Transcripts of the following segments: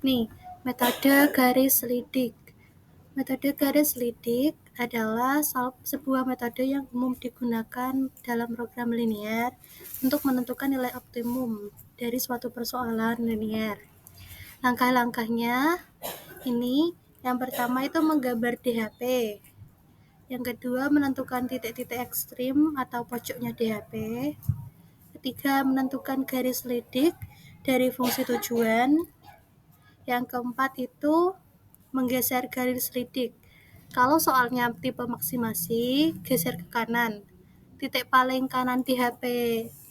Nih, metode garis lidik. Metode garis lidik adalah sebuah metode yang umum digunakan dalam program linier untuk menentukan nilai optimum dari suatu persoalan linier. Langkah-langkahnya ini, yang pertama itu menggambar DHP. Yang kedua, menentukan titik-titik ekstrim atau pojoknya DHP. Ketiga, menentukan garis lidik dari fungsi tujuan. Yang keempat itu menggeser garis lidik. Kalau soalnya tipe maksimasi, geser ke kanan. Titik paling kanan di HP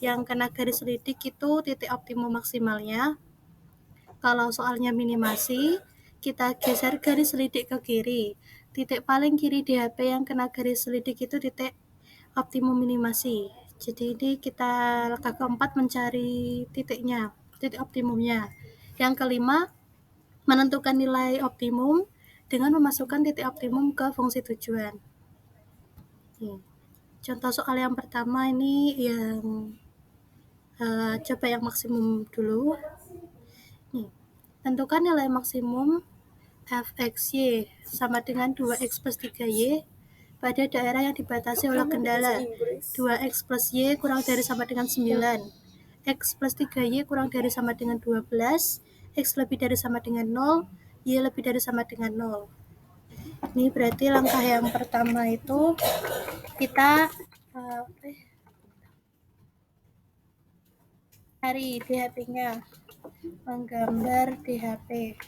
yang kena garis lidik itu titik optimum maksimalnya. Kalau soalnya minimasi, kita geser garis lidik ke kiri. Titik paling kiri di HP yang kena garis lidik itu titik optimum minimasi. Jadi ini kita langkah keempat mencari titiknya, titik optimumnya. Yang kelima, menentukan nilai optimum dengan memasukkan titik optimum ke fungsi tujuan. Contoh soal yang pertama ini yang coba yang maksimum dulu. Tentukan nilai maksimum fxy sama dengan 2x plus 3y pada daerah yang dibatasi oleh kendala 2x plus y kurang dari sama dengan 9, x plus 3y kurang dari sama dengan 12, x lebih dari sama dengan 0, y lebih dari sama dengan 0. Ini berarti langkah yang pertama itu kita cari DHP-nya, menggambar DHP.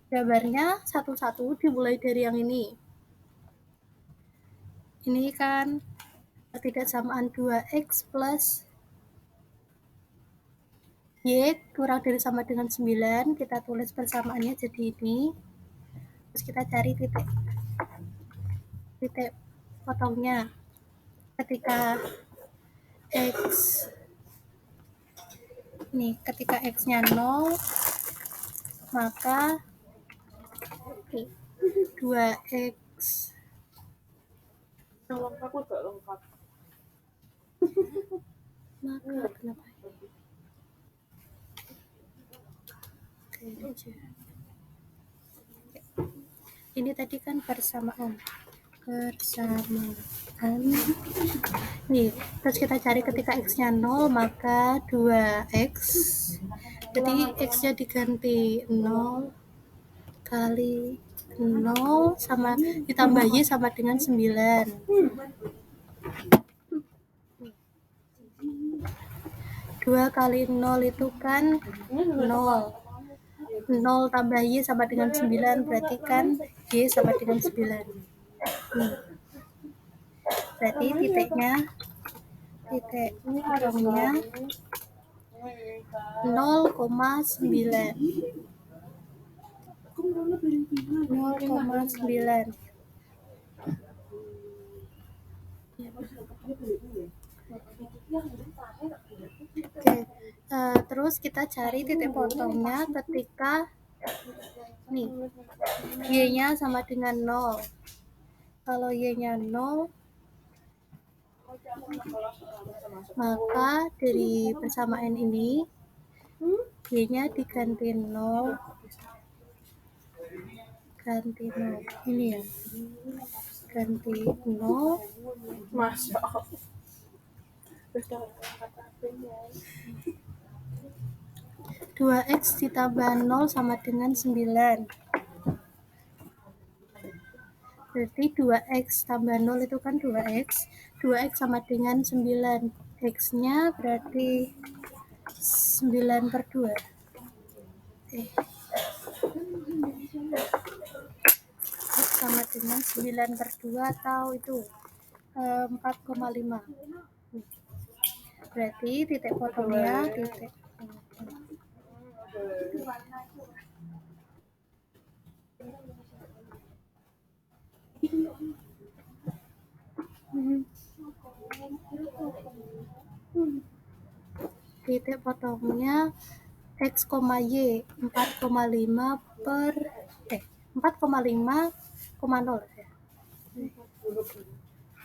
Gambarnya satu-satu dimulai dari yang ini. Ini kan ketidaksamaan 2x plus y kurang dari sama dengan 9. Kita tulis persamaannya jadi ini. Terus kita cari titik potongnya. Ketika x-nya 0, maka 2x yang lengkap gak lengkap. maka kenapa? Ini tadi kan persamaan. Nih, terus kita cari ketika x-nya 0, maka 2x. Jadi x-nya diganti 0 kali 0 sama ditambah y sama dengan 9. 2 kali 0 itu kan 0. 0 tambah y sama dengan 9, berarti kan y sama dengan 9. Berarti titik potongnya 0,9. 0,9. Oke, terus kita cari titik potongnya ketika nih y-nya sama dengan 0. Kalau y-nya 0, maka dari persamaan ini y-nya diganti 0, ganti 0. Ini ya, ganti 0. Masa 2x ditambah 0 sama dengan 9. Berarti 2x tambah 0 itu kan 2x. 2x sama dengan 9. X-nya berarti 9 per 2. X sama dengan 9 per 2 atau itu 4,5. Berarti titik potongnya titik titik potongnya x, y 4,5 per 4,5,0 ya.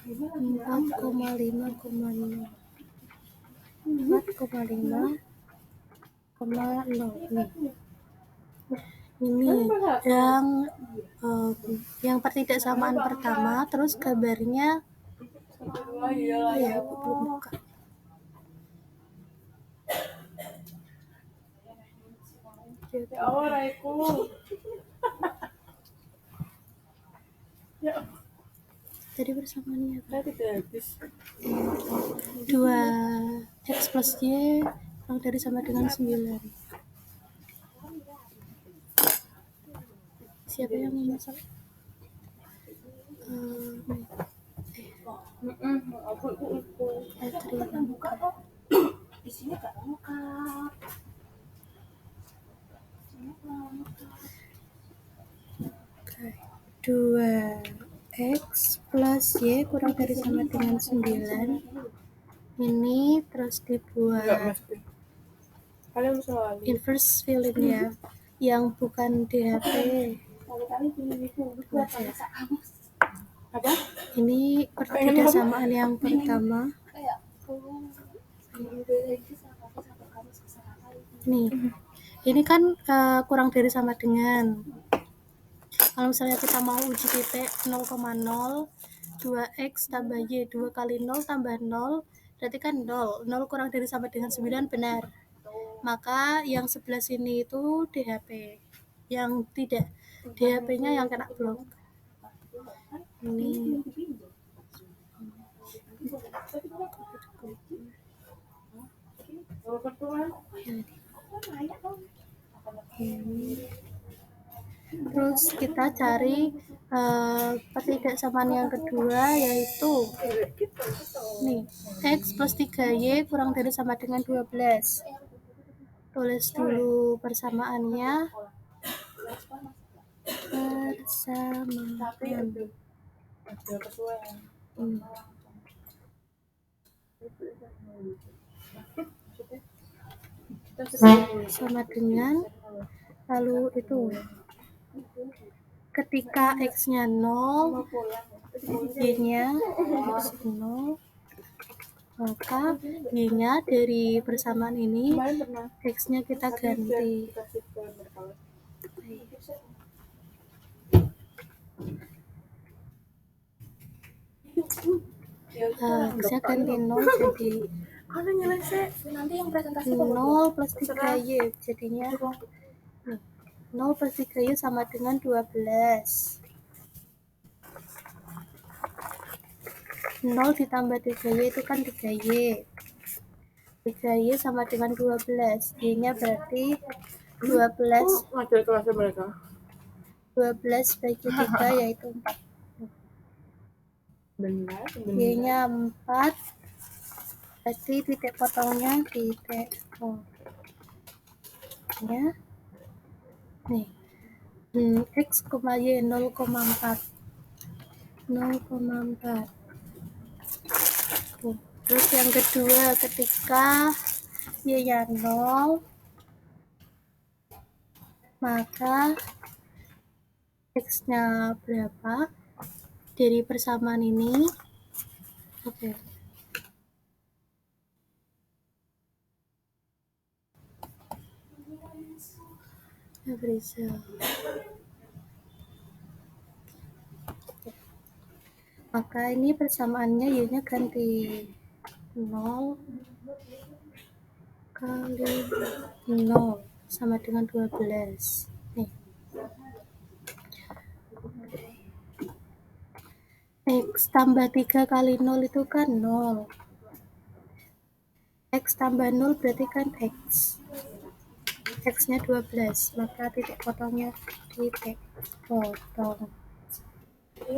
4,5,0. nih. Ini yang pertidaksamaan pertama, terus gambarnya ya aku belum buka. Ya Allah, Raiku. Ya. Tadi persamaannya apa? Tidak habis. 2x plus y kurang dari sama dengan 9. Siapa yang memasak? Aku itu. Di sini gak lengkap. Oke. 2x plus y kurang dari sama dengan 9. Ini terus dibuat inverse filling ya, yang bukan DHP. Apa? Ini pertidaksamaan yang pertama. Nih, ini kan kurang dari sama dengan. Kalau misalnya kita mau uji titik 0,0, 2x tambah y, 2 kali 0 tambah 0, berarti kan 0. 0 kurang dari sama dengan 9, benar. Maka yang sebelah sini itu DHP. Yang tidak, DHP-nya yang kena blok. Ini. Ini. Terus kita cari pertidaksamaan yang kedua, yaitu nih, x plus 3y kurang dari sama dengan 12. Tulis dulu persamaannya. Sama dengan, lalu itu ketika x-nya 0, y-nya 0, maka y-nya dari persamaan ini x-nya kita ganti. X-nya ganti 0 jadi 0 plus 3y, jadinya 0 plus 3y sama dengan 12. 0 ditambah 3y itu kan 3y. 3y sama dengan 12. Y-nya berarti 12. 12 bagi 3 yaitu 4. Y-nya 4. Berarti titik potongnya titik ya. Nih. X, Y 0,4. 0,4. Terus yang kedua, ketika y-nya 0, maka x-nya berapa dari persamaan ini? Oke. Maka ini persamaannya y-nya ganti 0 kali 0 sama dengan 12. Nih. X tambah 3 kali 0 itu kan 0. X tambah 0 berarti kan X. X-nya 12, maka titik potongnya titik potong.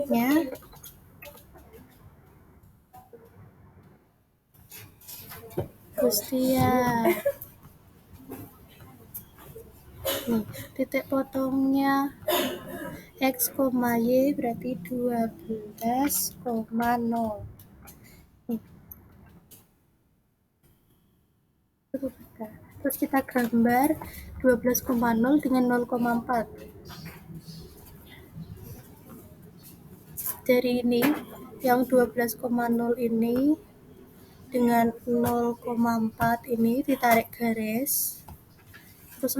Ya. Gustia. Nih, titik potongnya X, Y berarti 12,0. Terus kita gambar 12,0 dengan 0,4. Dari ini, yang 12,0 ini dengan 0,4 ini ditarik garis. terus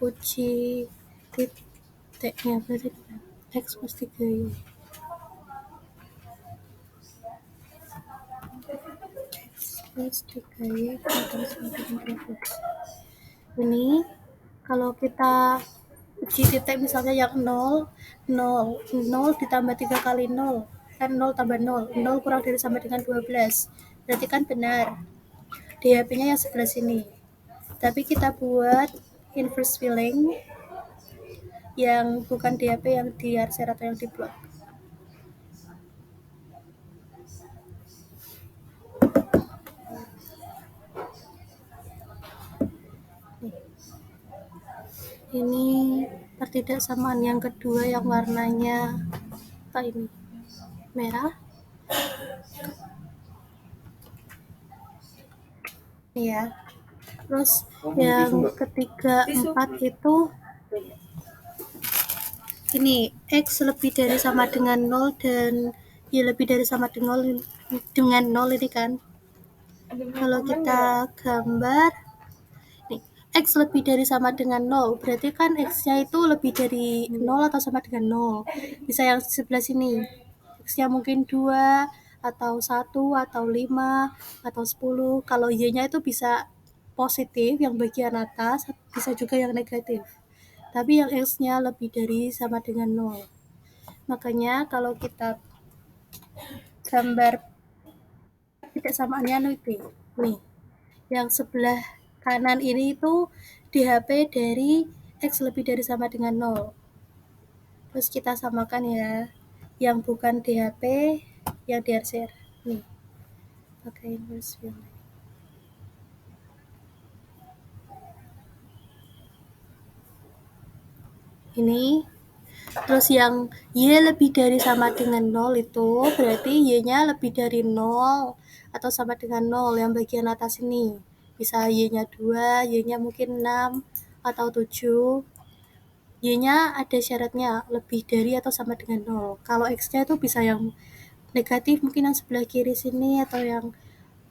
uji titiknya berarti X plus 3Y. Plus 3Y kuadrat sama dengan 12. Ini kalau kita uji titik misalnya yang 0 ditambah 3 kali 0 kan 0 tambah 0 kurang dari sama dengan 12, berarti kan benar DHP-nya yang sebelah sini. Tapi kita buat inverse filling yang bukan DHP, yang di RCR atau yang di blok. Ini pertidaksamaan yang kedua yang warnanya apa ini? Merah. Ya. Terus yang ketiga, 4 itu ini X lebih dari sama dengan 0 dan Y lebih dari sama dengan 0 ini kan. Kalau kita gambar nih, X lebih dari sama dengan 0, berarti kan X-nya itu lebih dari 0 atau sama dengan 0. Bisa yang sebelah sini. X-nya mungkin 2 atau 1 atau 5 atau 10. Kalau Y-nya itu bisa positif yang bagian atas, bisa juga yang negatif. Tapi yang X-nya lebih dari sama dengan 0. Makanya kalau kita gambar tidaksamaannya nih, yang sebelah kanan ini itu DHP dari X lebih dari sama dengan 0. Terus kita samakan ya, yang bukan DHP, yang di RCR. Nih, pakai inverse filling. Ini, terus yang Y lebih dari sama dengan 0 itu berarti Y-nya lebih dari 0 atau sama dengan 0 yang bagian atas ini. Bisa Y-nya 2, Y-nya mungkin 6 atau 7. Y-nya ada syaratnya lebih dari atau sama dengan 0. Kalau X-nya itu bisa yang negatif, mungkin yang sebelah kiri sini, atau yang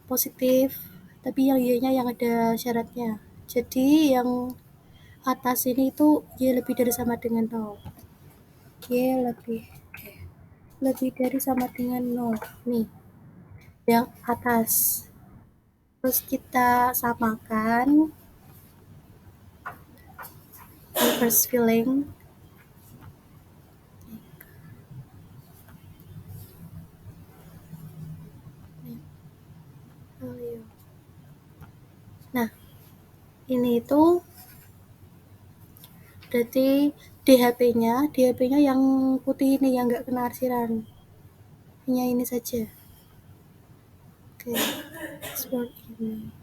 positif. Tapi yang Y-nya yang ada syaratnya. Jadi yang atas ini itu Y lebih dari sama dengan 0. Y lebih dari sama dengan 0. Nih, yang atas. Terus kita samakan inverse filling. Nah, ini itu berarti DHP-nya yang putih ini, yang nggak kena arsiran. Hanya ini saja. Oke, export image.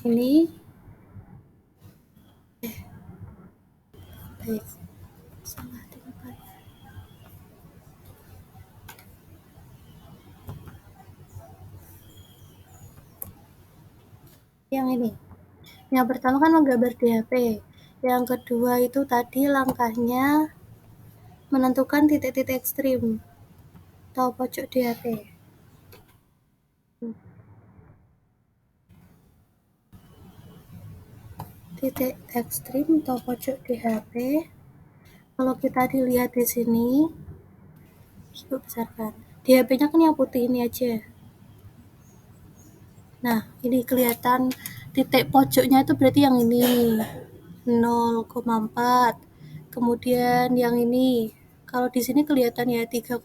Ini baik, salah tempat. Yang ini, yang pertama kan menggambar DHP, yang kedua itu tadi langkahnya menentukan titik-titik ekstrim atau pojok DHP. Titik ekstrim atau pojok DHP, kalau kita dilihat di sini, coba besarkan. DHP-nya kan yang putih ini aja. Nah, ini kelihatan titik pojoknya itu berarti yang ini 0,4. Kemudian yang ini, kalau di sini kelihatan ya 3,3.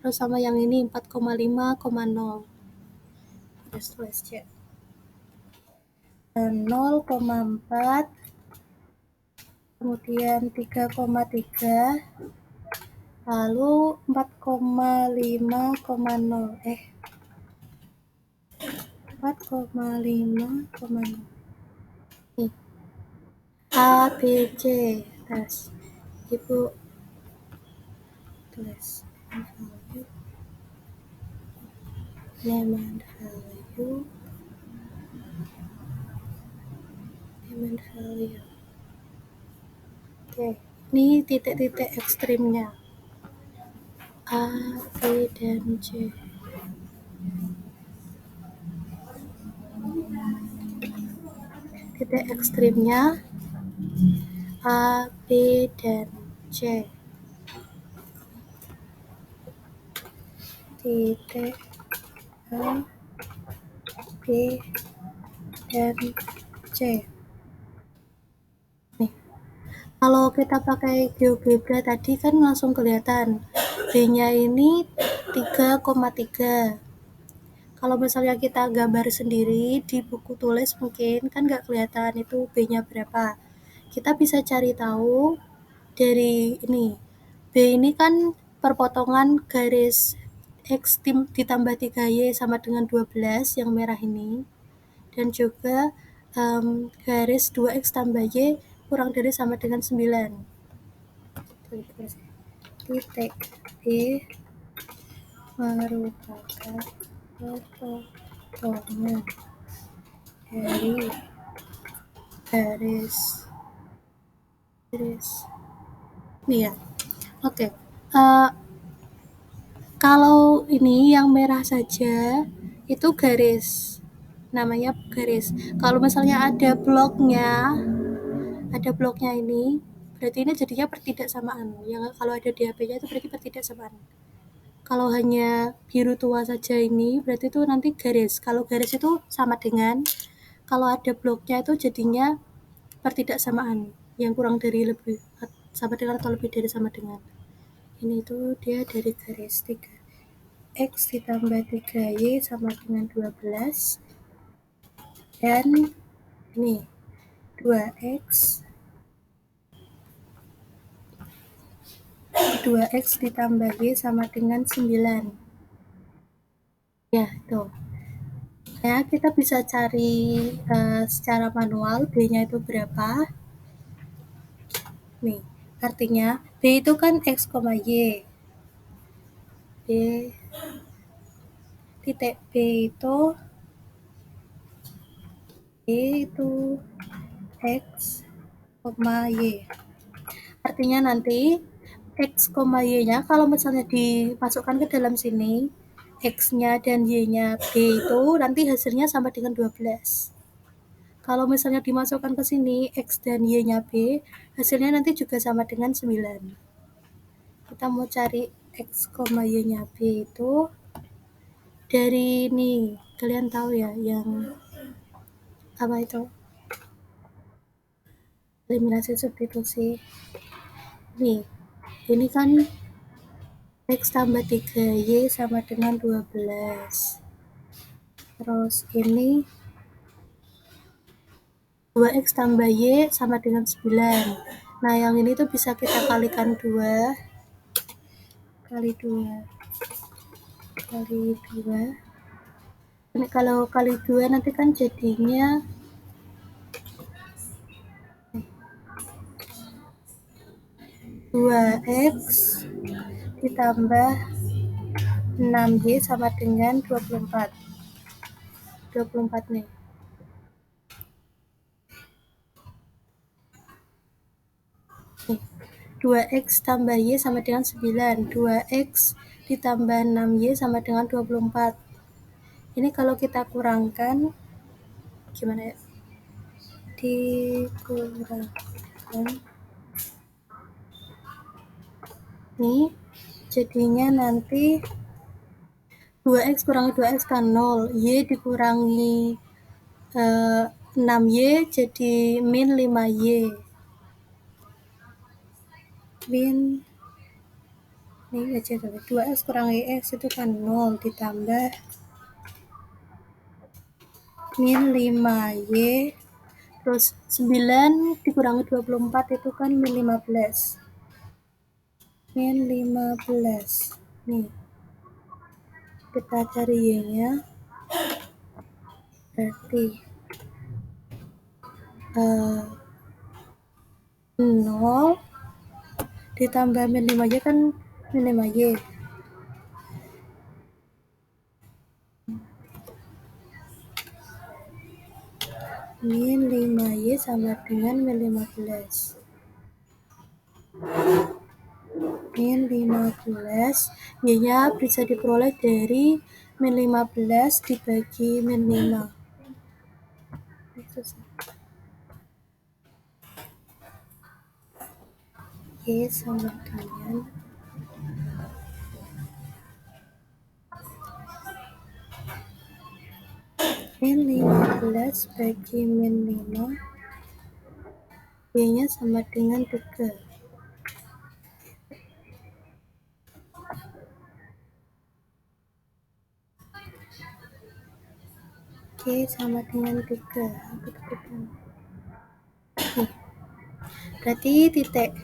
Terus sama yang ini 4,5,0. Tulis cek. 0,4, kemudian 3,3, lalu 4,5,0. 4,5,0. Nih, A, B, C. Tes. Ibu tulis name and value. Oke, ini titik-titik ekstrimnya A, B, dan C. Titik ekstrimnya A, B, dan C. Titik A, B, dan C. Nih, kalau kita pakai GeoGebra tadi kan langsung kelihatan B-nya ini 3,3. Kalau misalnya kita gambar sendiri di buku tulis mungkin kan nggak kelihatan itu B-nya berapa. Kita bisa cari tahu dari ini. B ini kan perpotongan garis X ditambah 3Y sama dengan 12 yang merah ini. Dan juga garis 2X tambah Y kurang dari sama dengan 9. Titik B merupakan perpotongan dari garis ini ya. Oke. Kalau ini yang merah saja itu garis, namanya garis. Kalau misalnya ada bloknya ini, berarti ini jadinya pertidaksamaan. Yang kalau ada di HP-nya itu berarti pertidaksamaan. Kalau hanya biru tua saja ini, berarti itu nanti garis. Kalau garis itu sama dengan, kalau ada bloknya itu jadinya pertidaksamaan. Yang kurang dari lebih sama dengan atau lebih dari sama dengan. Ini tuh dia dari garis 3. X ditambah 3Y sama dengan 12. Dan ini 2X 2X ditambah Y sama dengan 9. Ya, tuh. Ya, kita bisa cari secara manual B-nya itu berapa. Nih, artinya B itu kan X, Y. B titik B itu X, Y. Artinya nanti X, Y-nya kalau misalnya dimasukkan ke dalam sini, X-nya dan Y-nya B itu nanti hasilnya sama dengan 12. Kalau misalnya dimasukkan ke sini, X dan Y-nya B, hasilnya nanti juga sama dengan 9. Kita mau cari X, Y-nya B itu dari ini. Kalian tahu ya yang apa itu? Eliminasi substitusi. Nih, ini kan X tambah 3Y sama dengan 12. Terus ini 2X tambah Y sama dengan 9. Nah, yang ini tuh bisa kita kalikan 2 kali 2 kali 2. Ini kalau kali 2 nanti kan jadinya 2X ditambah 6Y sama dengan 24. 24 nih. Nih, 2X tambah Y sama dengan 9. 2X ditambah 6Y sama dengan 24. Ini kalau kita kurangkan, gimana ya? Dikurangkan. Nih, jadinya nanti 2X kurangi 2X kan 0. Y dikurangi 6Y jadi min 5Y. Min ini aja dulu. 2X kurangi X itu kan 0 ditambah min 5Y. Terus 9 dikurangi 24 itu kan min 15. Min 15. Nih. Kita cari Y-nya. Berarti 0 ditambah min 5Y kan min 5Y. Min 5Y sama dengan min 15. min 15, Y-nya bisa diperoleh dari min 15 dibagi min 5. Y sama dengan min 15 bagi min 5, Y-nya sama dengan 3. Y sama dengan 3. Berarti titik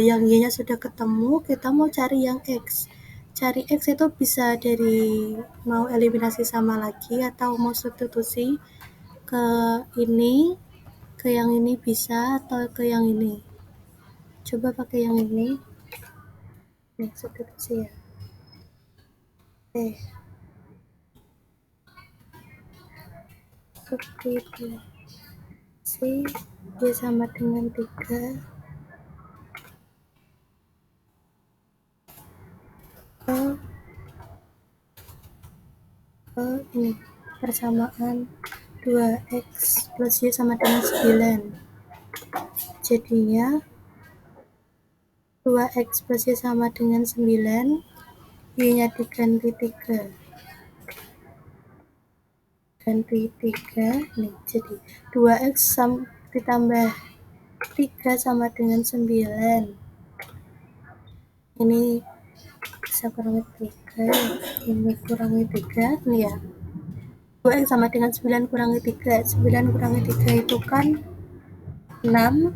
yang Y-nya sudah ketemu, kita mau cari yang X. Cari X itu bisa dari mau eliminasi sama lagi atau mau substitusi ke ini, ke yang ini bisa, atau ke yang ini. Coba pakai yang ini. Nih, substitusi ya. Substitusi Y sama dengan 3 ke ini, persamaan 2X plus Y sama dengan 9. Jadinya 2X plus Y sama dengan 9, Y-nya diganti 3. Ganti 3, nih, jadi 2X ditambah 3 sama dengan 9. Ini bisa kurangi 3, ini kurangi 3, nih ya. 2X sama dengan 9 kurangi 3. 9 kurangi 3 itu kan 6.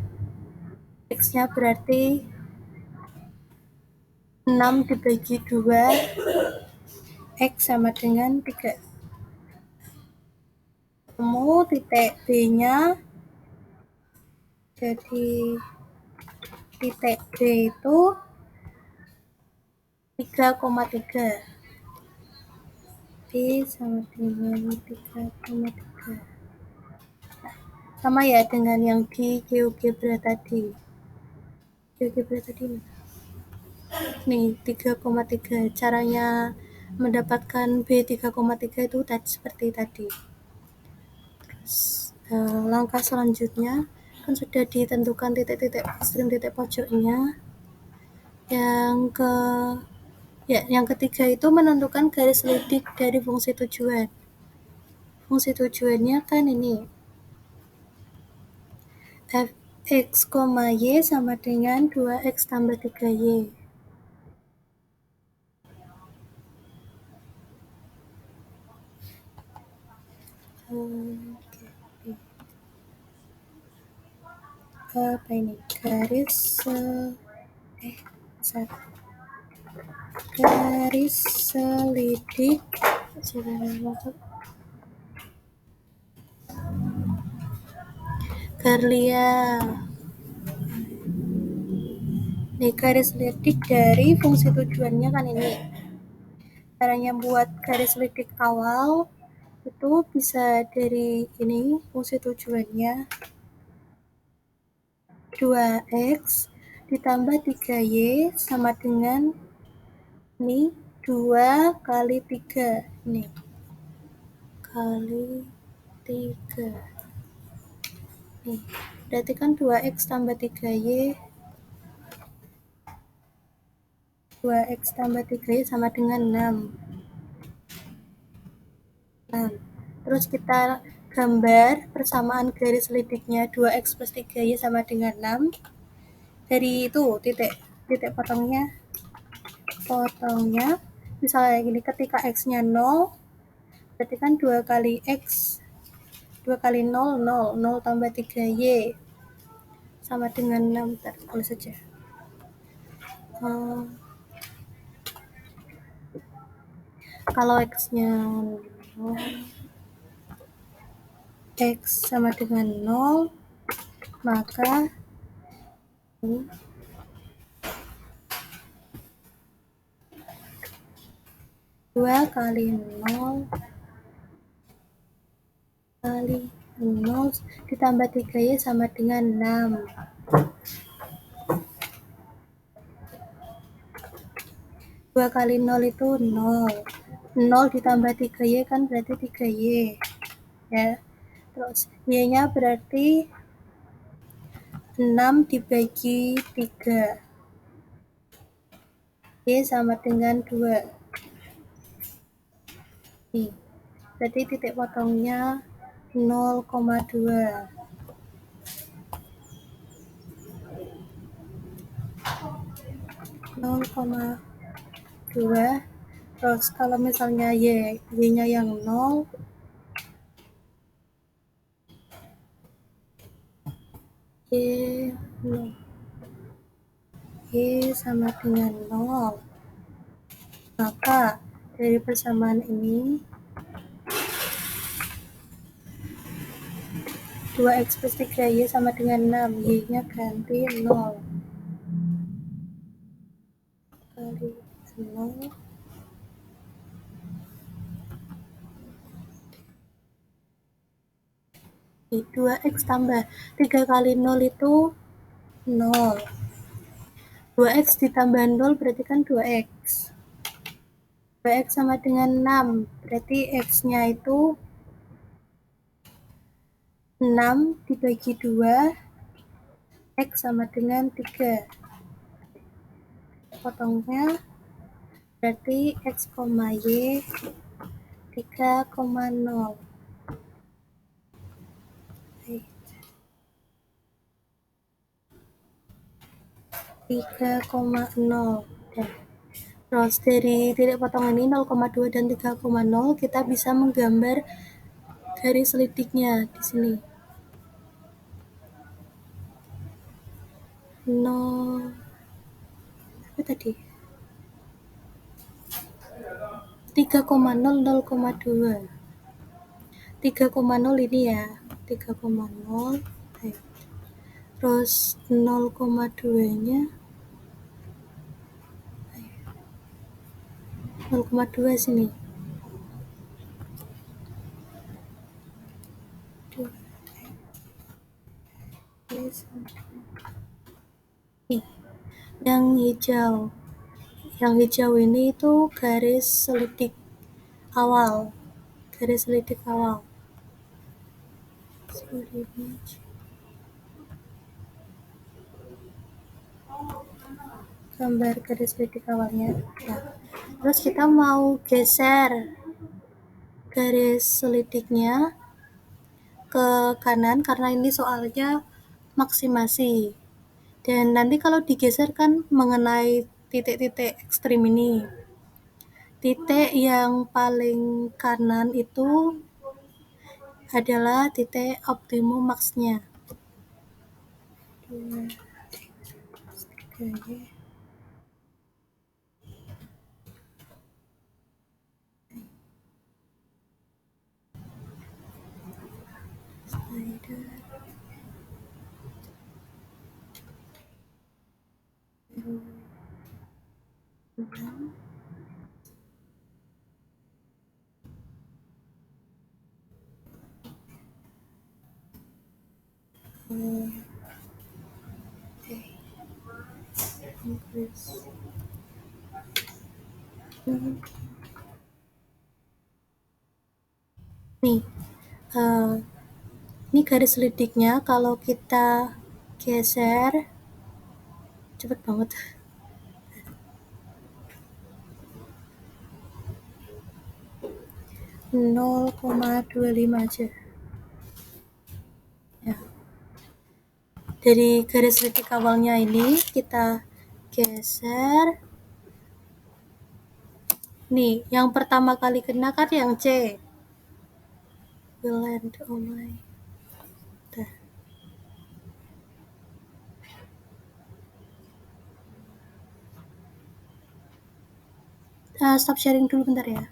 X-nya berarti 6 dibagi 2, X sama dengan 3. Ketemu titik B-nya, jadi titik B itu 3,3. B sama dengan 3,3. Sama ya dengan yang di GeoGebra tadi. GeoGebra tadi nih 3,3. Caranya mendapatkan B 3,3 itu tadi seperti tadi. Terus langkah selanjutnya kan sudah ditentukan titik-titik ekstrem titik pojoknya. Yang ketiga itu menentukan garis lidik dari fungsi tujuan. Fungsi tujuannya kan ini fx, y sama dengan 2x tambah 3y. Apa ini? Garis selidik Garlia. Nih, garis lidik dari fungsi tujuannya kan ini. Caranya buat garis lidik awal itu bisa dari ini fungsi tujuannya 2x ditambah 3y sama dengan ini 2 kali 3 nih kali 3 nih, berarti kan 2x tambah 3y 2x tambah 3y sama dengan 6. Terus kita gambar persamaan garis lidiknya 2x plus 3y sama dengan 6. Dari itu titik potongnya misalnya gini, ketika x-nya 0 berarti kan 2 kali x 2 kali 0 0 tambah 3y sama dengan 6. Tulis saja kalau x-nya 0, x sama dengan 0, maka ini 2 kali 0 kali 0 ditambah 3y sama dengan 6. 2 kali 0 itu 0. 0 ditambah 3Y kan berarti 3Y. Ya. Terus Y-nya berarti 6 dibagi 3. Y sama dengan 2. Nih, berarti titik potongnya 0,2. 0,2. Terus kalau misalnya Y-nya yang 0, Y 0. Y sama dengan 0. Maka dari persamaan ini 2X plus 3Y sama dengan 6. Y-nya ganti 0. Kali 0. 2X tambah 3 kali 0 itu 0. 2X ditambah 0 berarti kan 2X. 2X sama dengan 6. Berarti X-nya itu 6 dibagi 2. X sama dengan 3. Potongnya berarti X, Y 3,0. 3,0. Terus dari titik potong ini 0,2 dan 3,0 kita bisa menggambar garis lidiknya di sini. 0 apa tadi? 3,0 0,2. 3,0 ini ya. 3,0. Terus 0,2-nya 0,2 sini. Nih, yang hijau. Yang hijau ini itu garis selidik awal. Garis selidik awal. Gambar garis selidik awalnya. Nah, terus kita mau geser garis selidiknya ke kanan karena ini soalnya maksimasi. Dan nanti kalau digeser kan mengenai titik-titik ekstrim ini. Titik yang paling kanan itu adalah titik optimum max-nya. 2, 3, Nih, ini garis lidiknya kalau kita geser cepet banget. 0,25 aja. Ya. Dari garis lidik awalnya ini kita geser. Nih, yang pertama kali kena kan yang C. Will land on my. Stop sharing dulu bentar ya.